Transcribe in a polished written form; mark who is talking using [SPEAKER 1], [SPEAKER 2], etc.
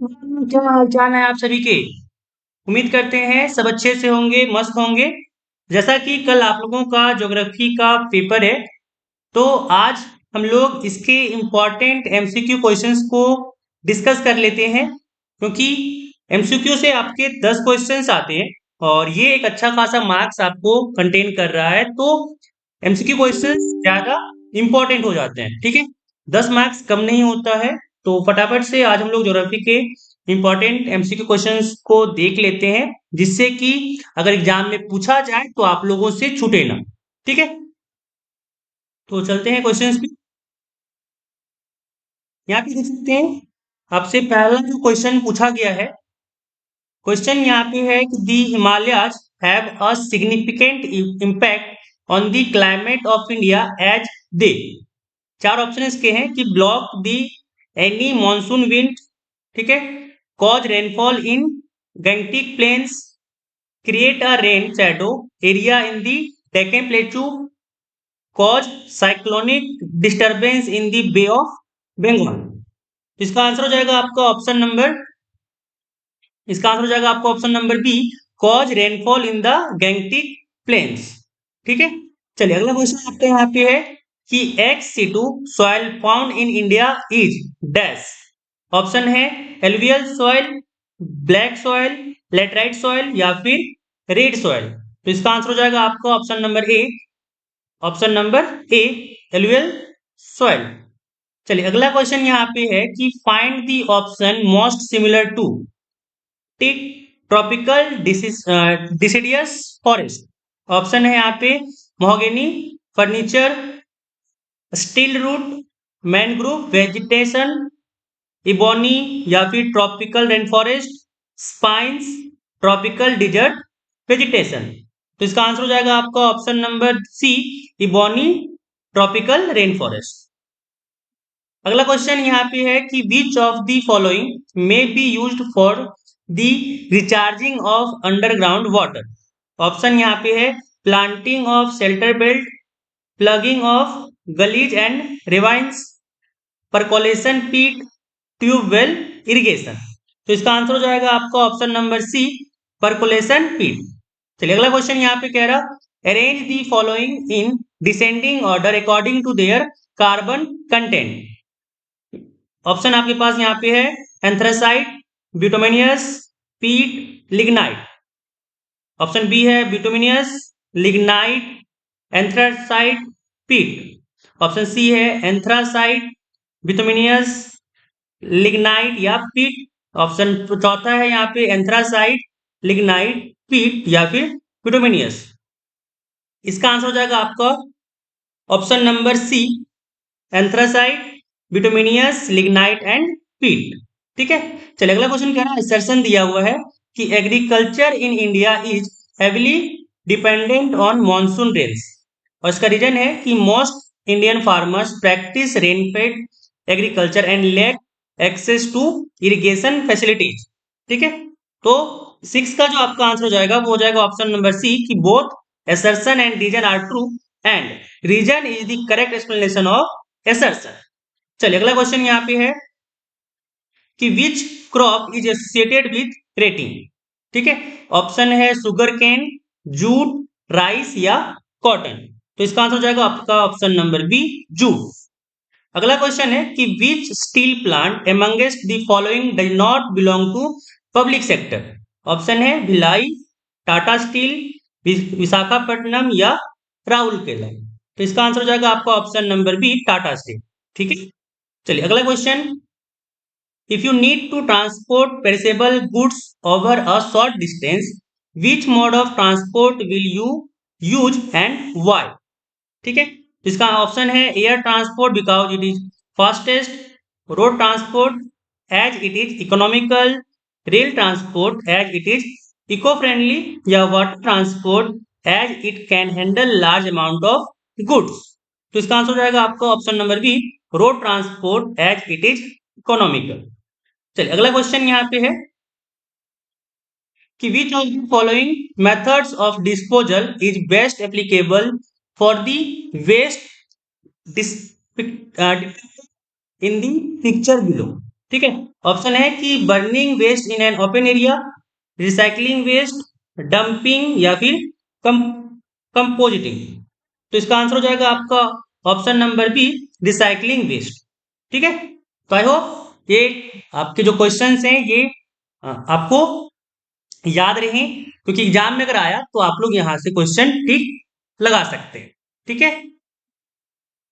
[SPEAKER 1] क्या हाल चाल है आप सभी के। उम्मीद करते हैं सब अच्छे से होंगे, मस्त होंगे। जैसा कि कल आप लोगों का ज्योग्राफी का पेपर है, तो आज हम लोग इसके इम्पोर्टेंट एमसीक्यू क्वेश्चंस को डिस्कस कर लेते हैं, क्योंकि एमसीक्यू से आपके 10 क्वेश्चंस आते हैं और ये एक अच्छा खासा मार्क्स आपको कंटेन कर रहा है। तो एमसीक्यू क्वेश्चंस ज्यादा इंपॉर्टेंट हो जाते हैं, ठीक है। 10 मार्क्स कम नहीं होता है। तो फटाफट से आज हम लोग ज्योग्राफी के इंपॉर्टेंट एमसीक्यू क्वेश्चंस को देख लेते हैं, जिससे कि अगर एग्जाम में पूछा जाए तो आप लोगों से छूटे ना। ठीक है, तो चलते हैं क्वेश्चंस पे। यहाँ पे देख सकते हैं, आपसे पहला जो क्वेश्चन पूछा गया है, क्वेश्चन यहाँ पे है कि the Himalayas have a significant impact on the climate of India as they. चार ऑप्शन इसके हैं कि block the any monsoon wind, ठीक है, cause rainfall in Gangetic plains, create a rain shadow area in the Deccan plateau, cause cyclonic disturbance in the Bay of Bengal. इसका answer हो जाएगा आपका ऑप्शन नंबर, इसका आंसर हो जाएगा आपका option number B, cause rainfall in the Gangetic plains. ठीक है, चलिए अगला क्वेश्चन आपका यहाँ पे है कि XC2 soil found in India is dash. Option है alluvial soil, black soil, laterite soil या फिर रेड सॉइल। तो इसका आंसर हो जाएगा आपका option number A, option number A, alluvial soil. चलिए अगला क्वेश्चन यहाँ पे है कि find the option most similar to teak tropical deciduous forest. Option है यहाँ पे mahogany, furniture, stilt root, mangrove vegetation, ebony या फिर tropical rain forest, spines, tropical desert vegetation. तो इसका आंसर हो जाएगा आपका option number C, ebony tropical rain forest. अगला क्वेश्चन यहाँ पे है कि which of the following may be used for the recharging of underground water. Option यहाँ पे है planting of shelter belt, plugging of gullies and ravines, percolation pit, tubewell irrigation. तो इसका आंसर हो जाएगा आपका ऑप्शन नंबर सी, परकोलेशन पीट। चलिए अगला क्वेश्चन यहाँ पे कह रहा arrange the following in descending order according to their carbon content. Option आपके पास यहाँ पे है एंथ्रासाइट, ब्यूटोमिनियस, पीट, लिग्नाइट। ऑप्शन बी है ब्यूटोमिनियस, लिग्नाइट, एंथ्रासाइट, पीट। ऑप्शन सी है एंथ्रासाइट, ब्यूटोमिनियस, लिग्नाइट या पीट। ऑप्शन चौथा है यहाँ पे एंथ्रासाइट, लिग्नाइट, पीट या फिर ब्यूटोमिनियस। इसका आंसर हो जाएगा आपका option number C, anthracite, bituminous, lignite and peat. ठीक है, चलिए अगला क्वेश्चन कह रहा है, असर्शन दिया हुआ है कि agriculture in India is heavily dependent on monsoon rains, और इसका रीजन है कि most Indian farmers practice rainfed agriculture and lack access to irrigation facilities. ठीक है, तो 6 का जो आपका आंसर हो जाएगा वो हो जाएगा ऑप्शन नंबर सी, कि both assertion and reason are true and reason is the correct explanation of assertion। चलिए अगला क्वेश्चन यहाँ पे है कि which crop is associated with retting. ठीक है, ऑप्शन है सुगर केन, जूट, राइस या कॉटन। तो इसका आंसर हो जाएगा आपका ऑप्शन नंबर बी, जूट। अगला क्वेश्चन है कि which steel plant amongst the following does not belong to public sector. Option है भिलाई, टाटा स्टील, विशाखापट्टनम या राउरकेला। तो इसका आंसर हो जाएगा आपका option number B, Tata steel. ठीक है, चलिए अगला question, if you need to transport perishable goods over a short distance which mode of transport will you use and why. ठीक है, इसका ऑप्शन है air transport because it is fastest, road transport as it is economical, rail transport as it is eco friendly या water transport as it can handle large amount of goods. तो इसका answer हो जाएगा आपका option number B, road transport as it is economical. चलिए अगला question यहाँ पे है कि which of the following methods of disposal is best applicable for the waste in the picture below. ठीक है। ऑप्शन है कि burning waste in an open area, recycling waste, dumping या फिर कम कंपोजिटिंग। तो इसका आंसर हो जाएगा आपका option number B, recycling waste. ठीक है। तो आई होप ये आपके जो क्वेश्चंस हैं ये आपको याद रहे, क्योंकि एग्जाम में अगर आया तो आप लोग यहाँ से क्वेश्चन टिक लगा सकते हैं। ठीक है।